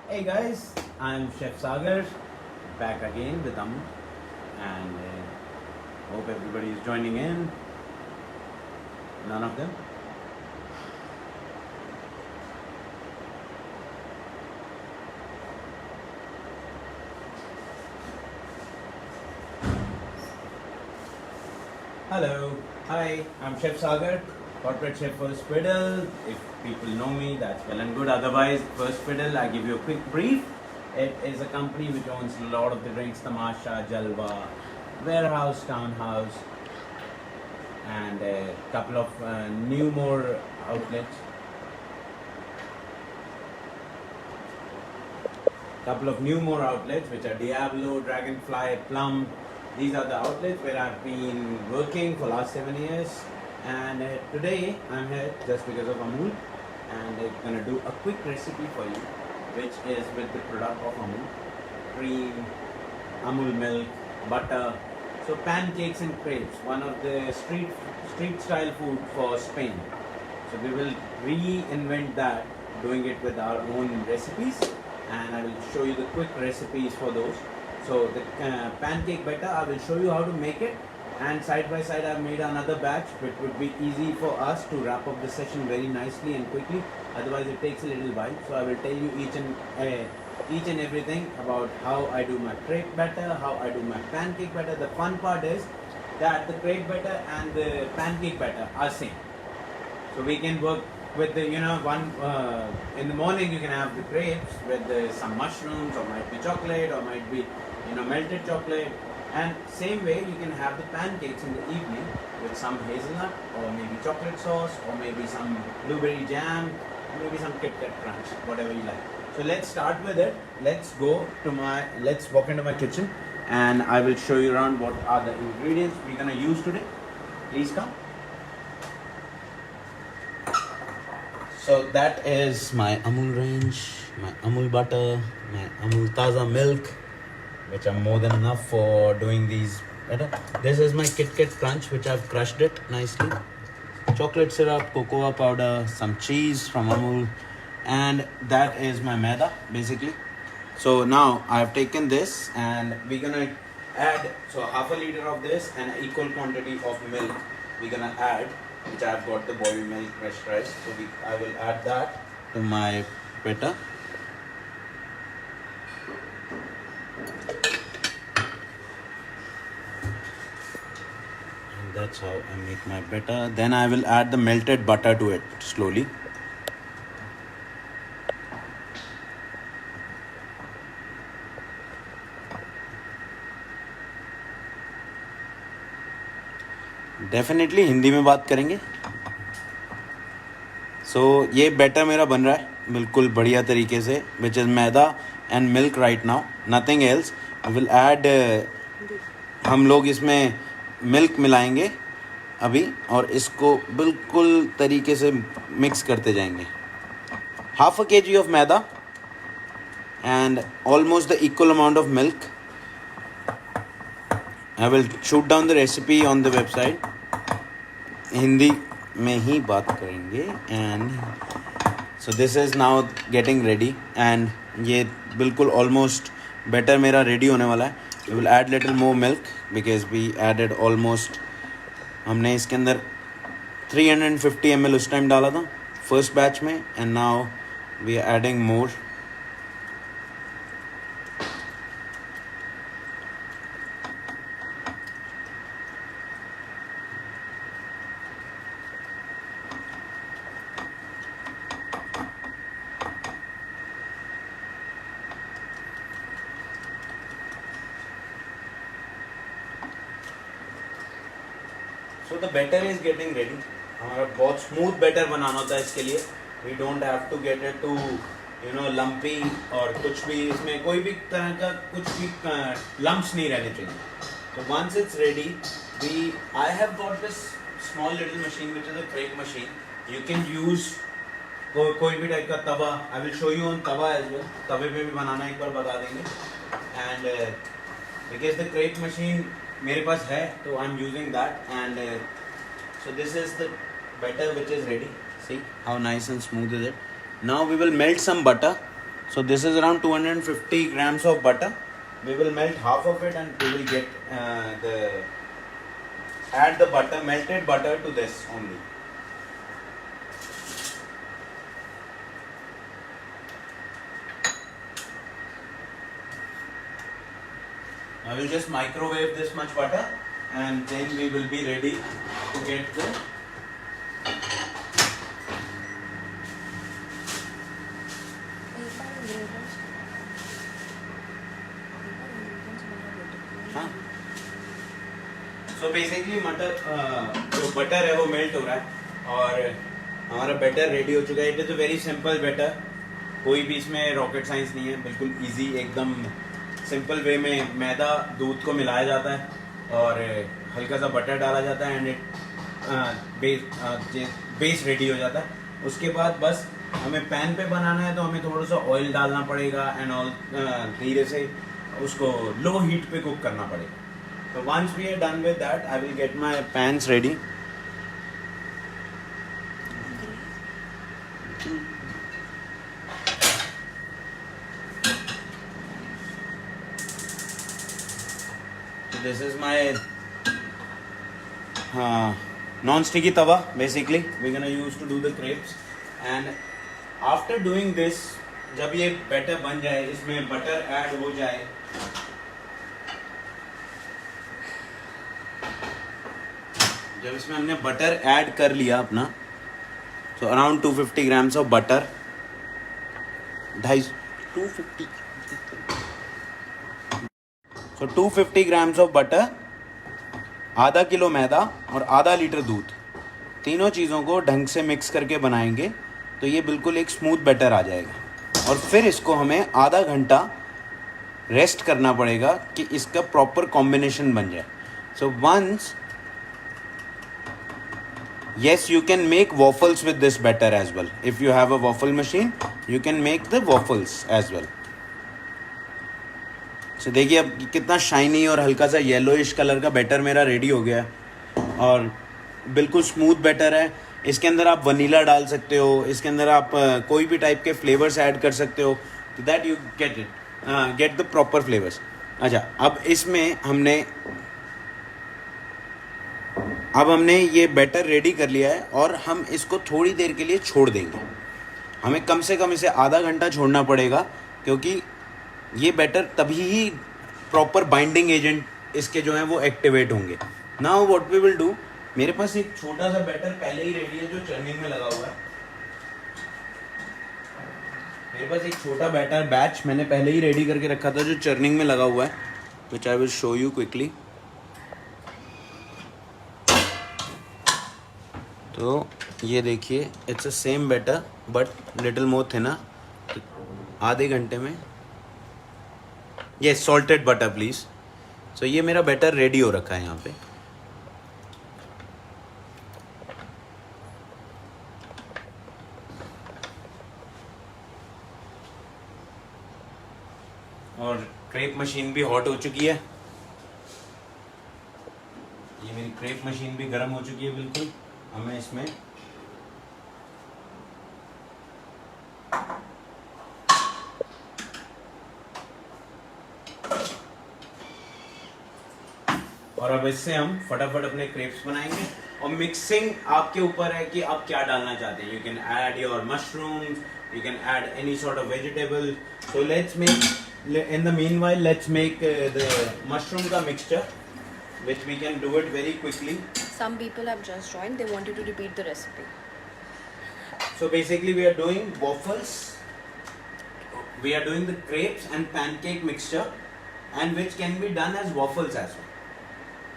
Hey guys, I'm Chef Sagar, back again with Amu, and hope everybody is joining in. None of them. Hello, hi, I'm Chef Sagar, corporate chef First Fiddle. If people know me, that's well and good. Otherwise, First Fiddle, I give you a quick brief. It is a company which owns a lot of the drinks, Tamasha, Jalwa, Warehouse, Townhouse, and a couple of new more outlets. Couple of new more outlets which are Diablo, Dragonfly, Plum. These are the outlets where I've been working for last 7 years, and today I'm here just because of Amul, and I'm gonna do a quick recipe for you, which is with the product of Amul: cream, Amul milk, butter. So pancakes and crepes, one of the street style food for Spain. So we will reinvent that, doing it with our own recipes, and I will show you the quick recipes for those. So the pancake batter, I will show you how to make it, and side by side I've made another batch which would be easy for us to wrap up the session very nicely and quickly. Otherwise it takes a little while. So I will tell you each and everything about how I do my crepe batter, how I do my pancake batter. The fun part is that the crepe batter and the pancake batter are same. So we can work with the, one in the morning you can have the crepes with some mushrooms, or might be chocolate, or might be, melted chocolate. And same way you can have the pancakes in the evening with some hazelnut, or maybe chocolate sauce, or maybe some blueberry jam, or maybe some Kit Kat crunch, whatever you like. So let's start with it. Let's walk into my kitchen, and I will show you around what are the ingredients we're gonna use today. Please come. So that is my Amul range, my Amul butter, my Amul Taza milk, which are more than enough for doing these better. This is my Kit Kat crunch, which I've crushed it nicely. Chocolate syrup, cocoa powder, some cheese from Amul, and that is my maida basically. So now I've taken this, and we're gonna add half a liter of this and an equal quantity of milk we're gonna add, which I've got the boiled milk pressurized. So I will add that to my batter. And that's how I make my batter. Then I will add the melted butter to it slowly. Definitely Hindi में बात करेंगे. सो ये batter मेरा बन रहा है बिल्कुल बढ़िया तरीके से, which is maida and milk right now, nothing else. I will add, हम लोग इसमें मिल्क मिलाएंगे अभी, और इसको बिल्कुल तरीके से मिक्स करते जाएंगे. Half a KG of maida and almost the equal amount of milk. I will shoot down the recipe on the website. Hindi में ही बात करेंगे. And so this is now getting ready, and ये बिल्कुल ऑलमोस्ट बैटर मेरा ready होने वाला है. We will add little more milk because we added almost, हमने इसके अंदर 350 ml उस टाइम डाला था फर्स्ट बैच में, and now we are adding more. So the batter is getting ready. हमारा बहुत स्मूथ बैटर बनाना होता है इसके लिए. We don't have to get it too lumpy, और कुछ भी इसमें कोई भी तरह का कुछ भी लम्प्स नहीं रहने चाहिए. तो once it's ready, I have got this small little machine which is a crepe machine. You can use कोई भी टाइप का तवा. I will show you on tawa as well. तवे पे भी बनाना एक बार बता देंगे. And because the crepe machine मेरे पास है, तो I am using that. And so this is the batter which is ready. See how nice and smooth is it. Now we will melt some butter. So this is around 250 grams of butter. We will melt half of it and we will get add the butter, melted butter to this only. I will just microwave this much butter and then we will be ready to get the so basically जो butter है वो melt हो रहा है और हमारा batter ready हो चुका है. It is a very simple batter. कोई भी इसमें रॉकेट साइंस नहीं है. बिल्कुल इजी, एकदम सिंपल वे में मैदा दूध को मिलाया जाता है और हल्का सा बटर डाला जाता है एंड इट बेस रेडी हो जाता है. उसके बाद बस हमें पैन पे बनाना है तो हमें थोड़ा सा ऑयल डालना पड़ेगा एंड ऑल धीरे से उसको लो हीट पे कुक करना पड़ेगा. So once we are done with that, I will get my pans ready. So this is my non-sticky tawa. Basically, we're gonna use to do the crepes. And after doing this, जब ये batter बन जाए, इसमें butter add हो जाए, जब इसमें हमने बटर ऐड कर लिया अपना, तो around 250 grams of butter, 250 grams of butter, आधा किलो मैदा और आधा लीटर दूध, तीनों चीज़ों को ढंग से मिक्स करके बनाएंगे तो ये बिल्कुल एक स्मूथ बैटर आ जाएगा. और फिर इसको हमें आधा घंटा रेस्ट करना पड़ेगा कि इसका प्रॉपर कॉम्बिनेशन बन जाए. So once yes, you can make waffles with this batter as well. If you have a waffle machine, you can make the waffles as well. So देखिए अब कितना शाइनी और हल्का सा येलोइश कलर का batter मेरा रेडी हो गया है और बिल्कुल स्मूथ बैटर है. इसके अंदर आप वनीला डाल सकते हो, इसके अंदर आप कोई भी टाइप के फ्लेवर्स ऐड कर सकते हो, तो that you get the proper flavours. अच्छा, अब हमने ये बैटर रेडी कर लिया है और हम इसको थोड़ी देर के लिए छोड़ देंगे. हमें कम से कम इसे आधा घंटा छोड़ना पड़ेगा क्योंकि ये बैटर तभी ही प्रॉपर बाइंडिंग एजेंट इसके जो हैं वो एक्टिवेट होंगे. Now what we will do, मेरे पास एक छोटा सा बैटर पहले ही रेडी है जो चर्निंग में लगा हुआ है. मेरे पास एक छोटा बैटर बैच मैंने पहले ही रेडी करके रखा था जो चर्निंग में लगा हुआ है, which I will show you quickly. तो ये देखिए, it's a same batter but little more thinner. आधे घंटे में ये सॉल्टेड बटर प्लीज़. सो ये मेरा बैटर रेडी हो रखा है यहाँ पे. और क्रेप मशीन भी हॉट हो चुकी है. ये मेरी क्रेप मशीन भी गर्म हो चुकी है बिल्कुल. हमें इसमें और अब इससे हम फटाफट अपने क्रेप्स बनाएंगे. और मिक्सिंग आपके ऊपर है कि आप क्या डालना चाहते हैं. You can add your mushrooms, you can add any sort of vegetable. So let's make, in the meanwhile let's make the mushroom ka mixture, which we can do it very quickly. Some people have just joined, they want you to repeat the recipe. So basically we are doing waffles, we are doing the crepes and pancake mixture, and which can be done as waffles as well.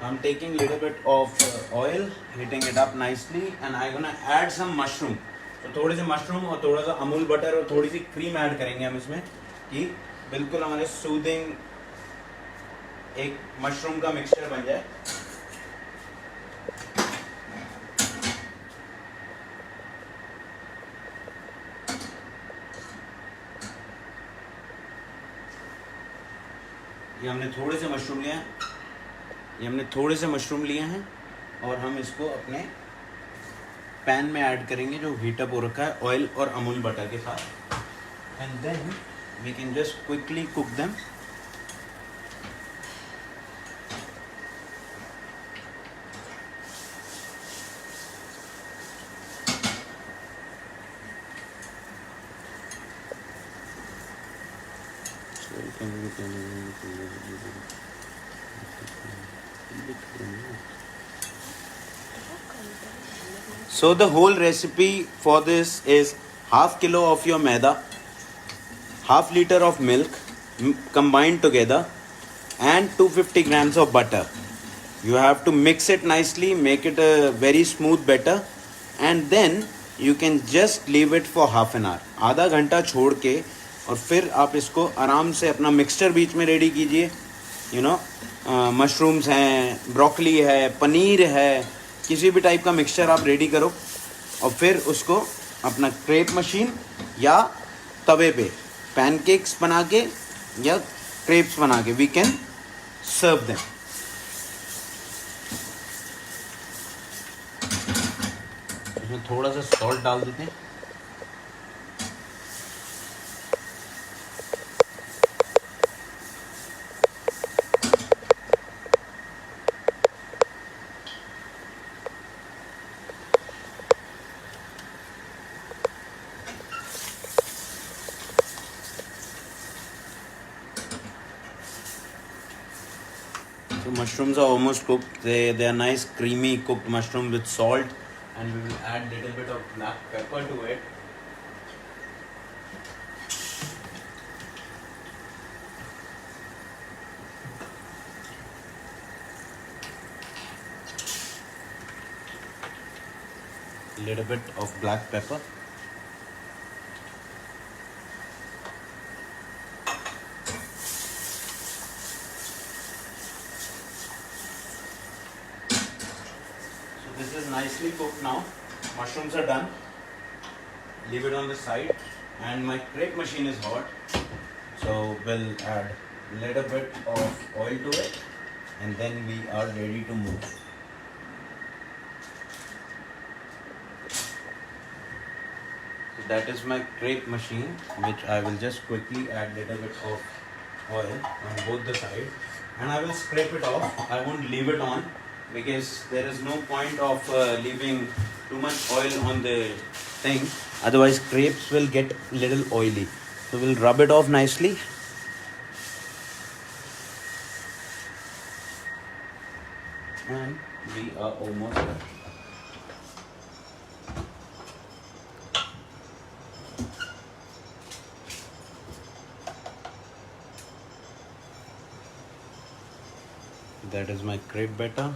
I'm taking little bit of oil, heating it up nicely, and I'm gonna add some mushroom. तो थोड़े से mushroom और थोड़ा सा Amul butter और थोड़ी सी cream add करेंगे हम इसमें कि बिल्कुल हमारे सूदिंग एक मशरूम का मिक्सचर बन जाए. ये हमने थोड़े से मशरूम लिए हैं और हम इसको अपने पैन में ऐड करेंगे जो हीट अप हो रखा है ऑयल और अमूल बटर के साथ. And then we can just quickly cook them. So the whole recipe for this is half kilo of your maida, half liter of milk combined together, and 250 grams of butter. You have to mix it nicely, make it a very smooth batter, and then you can just leave it for half an hour. आधा घंटा छोड़ के और फिर आप इसको आराम से अपना मिक्सचर बीच में रेडी कीजिए. यू नो मशरूम्स हैं, ब्रोकली है, पनीर है, किसी भी टाइप का मिक्सचर आप रेडी करो और फिर उसको अपना क्रेप मशीन या तवे पे पैनकेक्स बना के या क्रेप्स बना के वी कैन सर्व देम. इसमें थोड़ा सा सॉल्ट डाल देते हैं. So mushrooms are almost cooked. They are nice creamy cooked mushroom with salt, and we will add little bit of black pepper to it. Little bit of black pepper. This is nicely cooked now. Mushrooms are done. Leave it on the side, and my crepe machine is hot. So we'll add a little bit of oil to it, and then we are ready to move. So that is my crepe machine, which I will just quickly add little bit of oil on both the sides, and I will scrape it off. I won't leave it on, because there is no point of leaving too much oil on the thing, otherwise crepes will get little oily. So we'll rub it off nicely. And we are almost done. That is my crepe batter.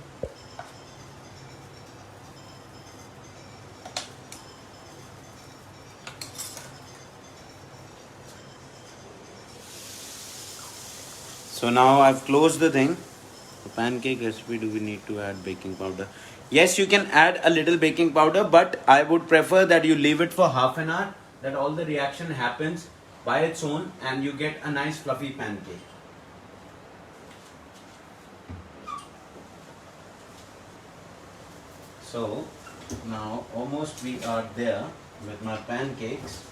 So now I've closed the thing. The pancake recipe, do we need to add baking powder? Yes, you can add a little baking powder, but I would prefer that you leave it for half an hour, that all the reaction happens by its own and you get a nice fluffy pancake. So now almost we are there with my pancakes.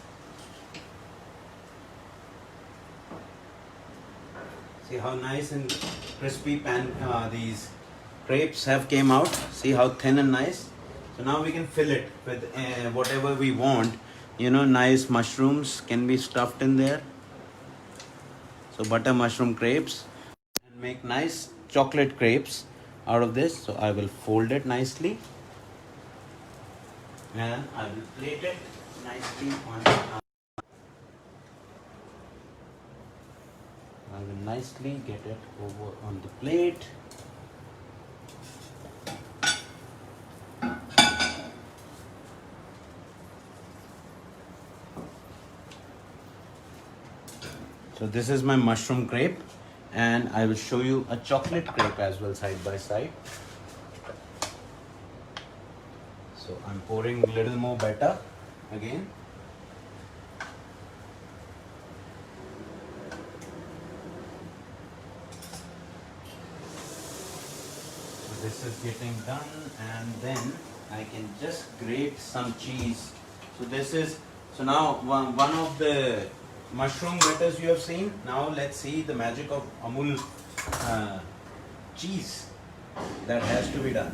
See how nice and crispy these crepes have came out. See how thin and nice. So now we can fill it with whatever we want. You know, nice mushrooms can be stuffed in there. So butter mushroom crepes, and make nice chocolate crepes out of this. So I will fold it nicely, and I will plate it nicely on. I will nicely get it over on the plate. So this is my mushroom crepe, and I will show you a chocolate crepe as well side by side. So I'm pouring a little more batter again. This is getting done, and then I can just grate some cheese. So this is, so now one of the mushroom lettuce you have seen. Now let's see the magic of Amul cheese that has to be done.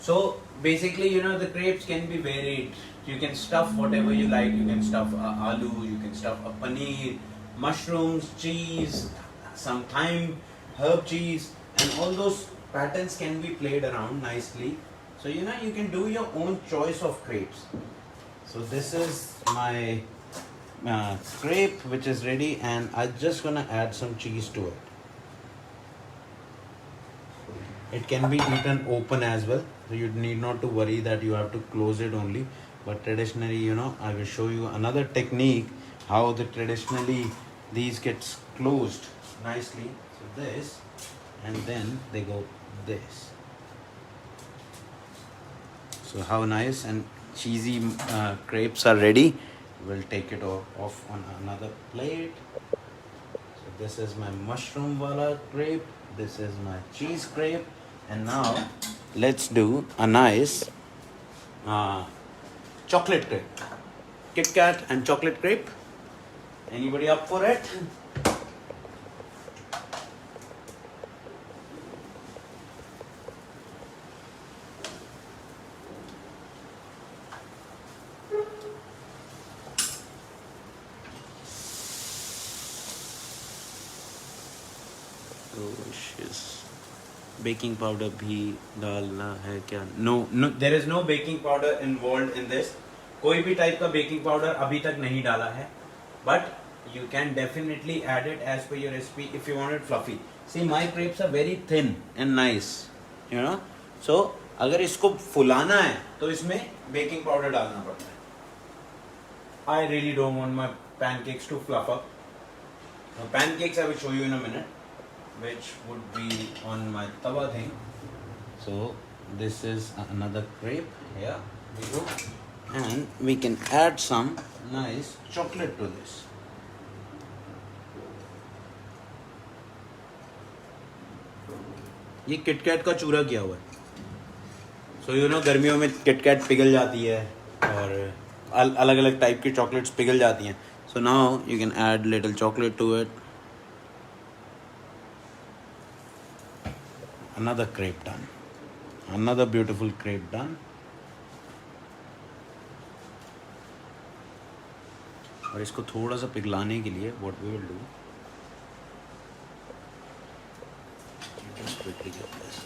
So basically, you know, the crepes can be varied. You can stuff whatever you like. You can stuff aloo, you can stuff a paneer, mushrooms, cheese, some thyme, herb cheese, and all those patterns can be played around nicely. So you know, you can do your own choice of crepes. So this is my crepe which is ready, and I'm just gonna add some cheese to it. It can be eaten open as well, so you need not to worry that you have to close it only. But traditionally, you know, I will show you another technique how the traditionally these gets closed nicely. So this, and then they go this. So how nice and cheesy crepes are ready. We'll take it off on another plate. So this is my mushroom wala crepe. This is my cheese crepe. And now let's do a nice chocolate crepe. Kit Kat and chocolate crepe. Anybody up for it? Baking powder भी डालना है क्या? No, there is no baking powder involved in this. कोई भी type का baking powder अभी तक नहीं डाला है. But you can definitely add it as per your recipe if you want it fluffy. See, my crepes are very thin and nice, you know. So अगर इसको फुलाना है तो इसमें baking powder डालना पड़ता है. I really don't want my pancakes to fluff up. Now, pancakes I will show you in a minute, which would be on my tawa thing. So this is another crepe. Here we go, and we can add some nice chocolate to this. ये KitKat का चूरा किया हुआ है. So you know, गर्मियों में KitKat पिघल जाती है और अलग अलग टाइप की चॉकलेट्स पिघल जाती हैं. So now you can add little chocolate to it. Another crepe done. Another beautiful crepe done. और इसको थोड़ा सा पिघलाने के लिए what we will do, just quickly get this.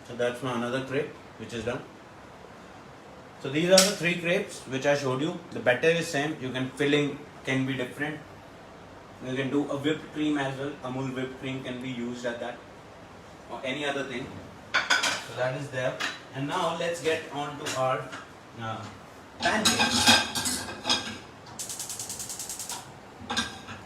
So that's my another crepe which is done. So these are the 3 crepes which I showed you. The batter is same. You can filling can be different. You can do a whipped cream as well. Amul whipped cream can be used at that, or any other thing. So that is there. And now let's get on to our pancakes.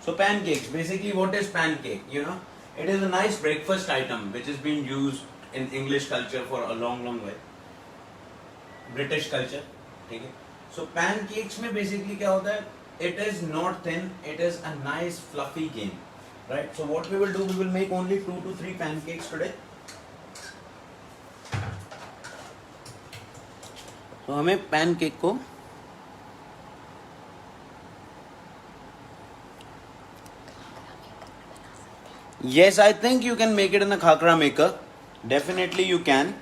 So pancakes, basically what is pancake? You know, it is a nice breakfast item which has been used in English culture for a long way. British culture, ठीक है. So pancakes में basically क्या होता है? It is not thin. It is a nice fluffy game, right? So what we will do, we will make only 2 to 3 pancakes today. So हमें pancake को yes, I think you can make it in a khakra maker. Definitely you can.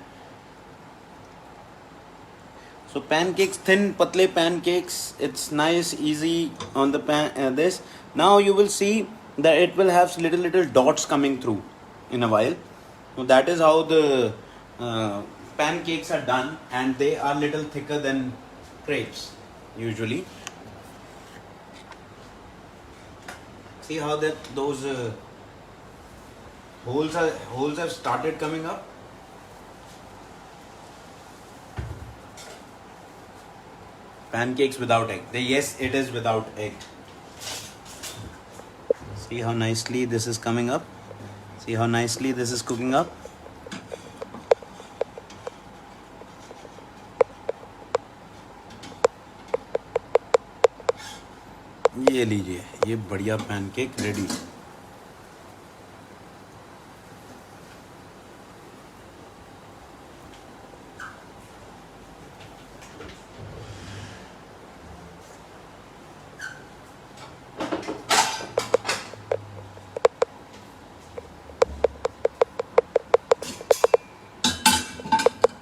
So pancakes, thin, patle pancakes. It's nice, easy on the pan. This now you will see that it will have little dots coming through in a while. So that is how the pancakes are done, and they are little thicker than crepes usually. See how that those holes have started coming up. Pancakes without egg. Yes, it is without egg. See how nicely this is coming up. See how nicely this is cooking up. ये लीजिए, ये बढ़िया pancake ready.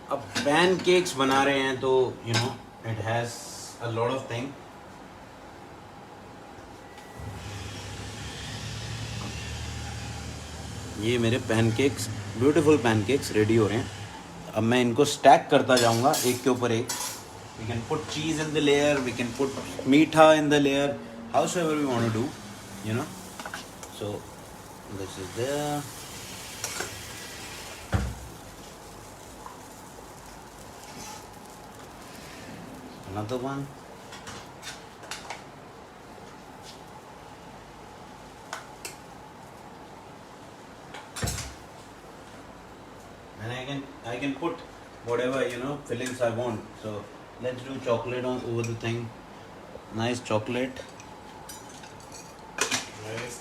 अब pancakes बना रहे हैं तो you know it has a lot of thing. ये मेरे पैनकेक्स, ब्यूटीफुल पैनकेक्स रेडी हो रहे हैं। अब मैं इनको स्टैक करता जाऊंगा एक के ऊपर एक। We can put cheese in the layer, we can put meetha in the layer, however we want to do, you know. So this is there. Another one. And I can put whatever fillings I want. So let's do chocolate on over the thing. Nice chocolate. Right.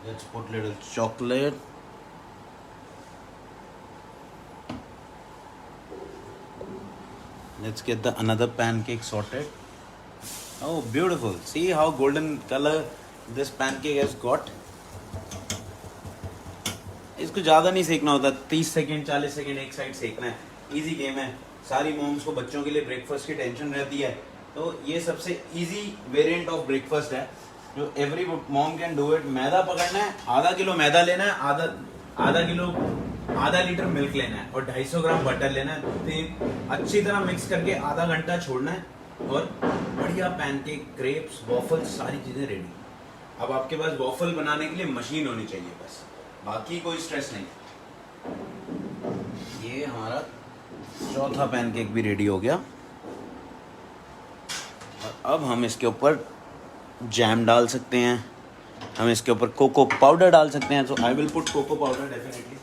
Let's put little chocolate. Let's get the another pancake sorted. Oh, beautiful. See how golden color this pancake has got. इसको ज़्यादा नहीं सेकना होता, 30 second 40 second एक side सेकना है। Easy game है। सारी मॉम्स को बच्चों के लिए ब्रेकफास्ट की टेंशन रहती है, तो ये सबसे इजी वेरिएंट ऑफ ब्रेकफास्ट है जो every mom can do it. मैदा पकड़ना है, आधा किलो मैदा लेना है, आधा लीटर मिल्क लेना है और 250 ग्राम बटर लेना है। तो अच्छी तरह मिक्स करके आधा घंटा छोड़ना है और बढ़िया पैनकेक, क्रेप्स, वॉफल्स, सारी चीज़ें रेडी। अब आपके पास वॉफल बनाने के लिए मशीन होनी चाहिए बस, बाकी कोई स्ट्रेस नहीं। ये हमारा चौथा पैनकेक भी रेडी हो गया और अब हम इसके ऊपर जैम डाल सकते हैं, हम इसके ऊपर कोको पाउडर डाल सकते हैं। So I will put cocoa powder definitely.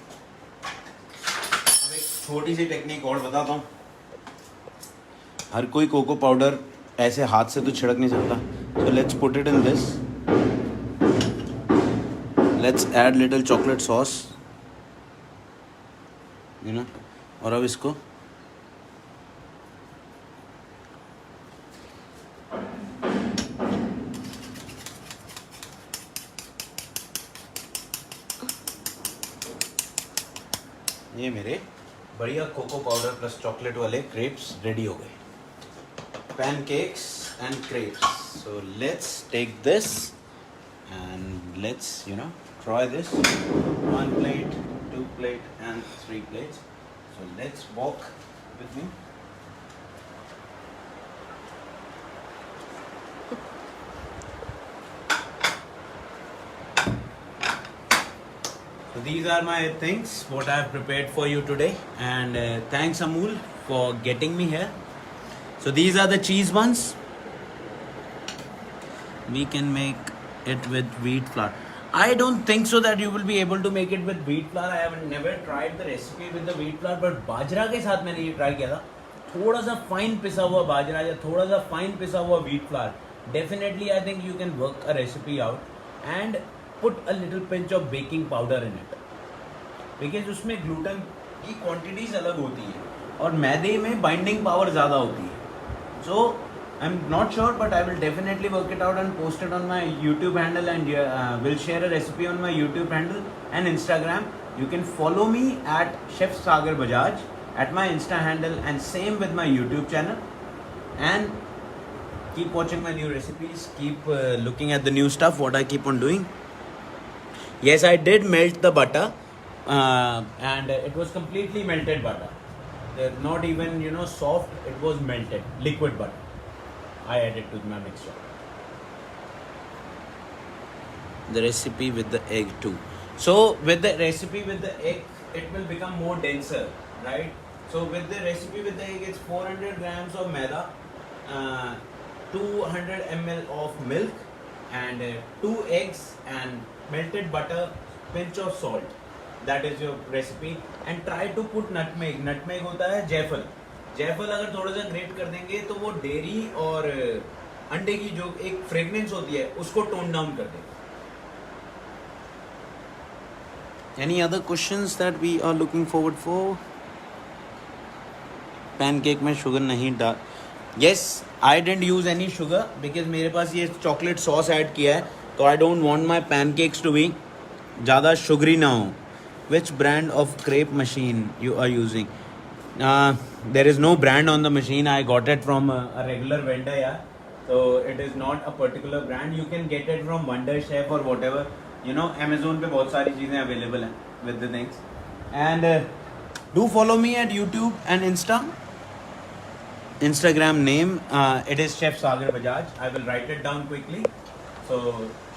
अब एक छोटी सी टेक्निक और बताता हूँ। हर कोई कोको पाउडर ऐसे हाथ से तो छिड़क नहीं सकता, so let's put it in this. Let's add little chocolate sauce, you know. और अब इसको ये मेरे बढ़िया कोको पाउडर प्लस चॉकलेट वाले क्रेप्स रेडी हो गए। Pancakes and crepes. So let's take this and let's try this. 1 plate, 2 plate and 3 plates. So let's walk with me. So these are my things what I have prepared for you today, and thanks Amul for getting me here. So these are the cheese ones. We can make it with wheat flour. I don't think so that you will be able to make it with wheat flour. I have never tried the recipe with the wheat flour, but बाजरा के साथ मैंने ये try किया था। थोड़ा सा fine पिसा हुआ बाजरा या थोड़ा सा फाइन पिसा हुआ wheat flour. Definitely I think you can work a recipe out and put a little pinch of baking powder in it. Because उसमें gluten की quantities अलग होती है और मैदे में binding power ज़्यादा होती है। So I'm not sure, but I will definitely work it out and post it on my YouTube handle, and will share a recipe on my YouTube handle and Instagram. You can follow me at Chef Sagar Bajaj at my Insta handle, and same with my YouTube channel. And keep watching my new recipes. Keep looking at the new stuff. What I keep on doing. Yes, I did melt the butter, and it was completely melted butter. Not even soft. It was melted liquid butter. I added to my mixture. The recipe with the egg too. So with the recipe with the egg, it will become more denser, right? So with the recipe with the egg, it's 400 grams of maida, 200 ml of milk, and 2 eggs and melted butter, pinch of salt. That is your recipe. And try to put nutmeg. Nutmeg होता है जायफल। जायफल अगर थोड़ा सा great कर देंगे तो वो डेयरी और अंडे की जो एक फ्रेग्रेंस होती है उसको टोन डाउन कर देगा. Any other questions that we are looking forward for? Pancake में शुगर नहीं डाल. Yes, I didn't use any sugar because मेरे पास ये चॉकलेट सॉस ऐड किया है, तो I don't want my pancakes to be ज़्यादा शुगरी ना हो. Which brand of crepe machine you are using? There is no brand on the machine. I got it from a regular vendor, yeah. So it is not a particular brand. You can get it from Wonder Chef or whatever. You know, Amazon पे बहुत सारी चीज़ें available हैं with the things. And do follow me at YouTube and Insta. Instagram name, it is Chef Sagar Bajaj. I will write it down quickly. So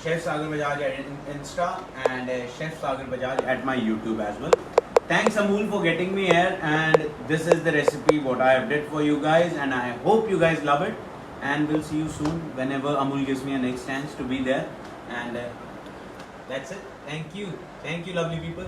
Chef Sagar Bajaj at Insta and Chef Sagar Bajaj at my YouTube as well. Thanks Amul for getting me here, and this is the recipe what I have did for you guys, and I hope you guys love it, and we'll see you soon whenever Amul gives me a next chance to be there. And that's it. Thank you lovely people.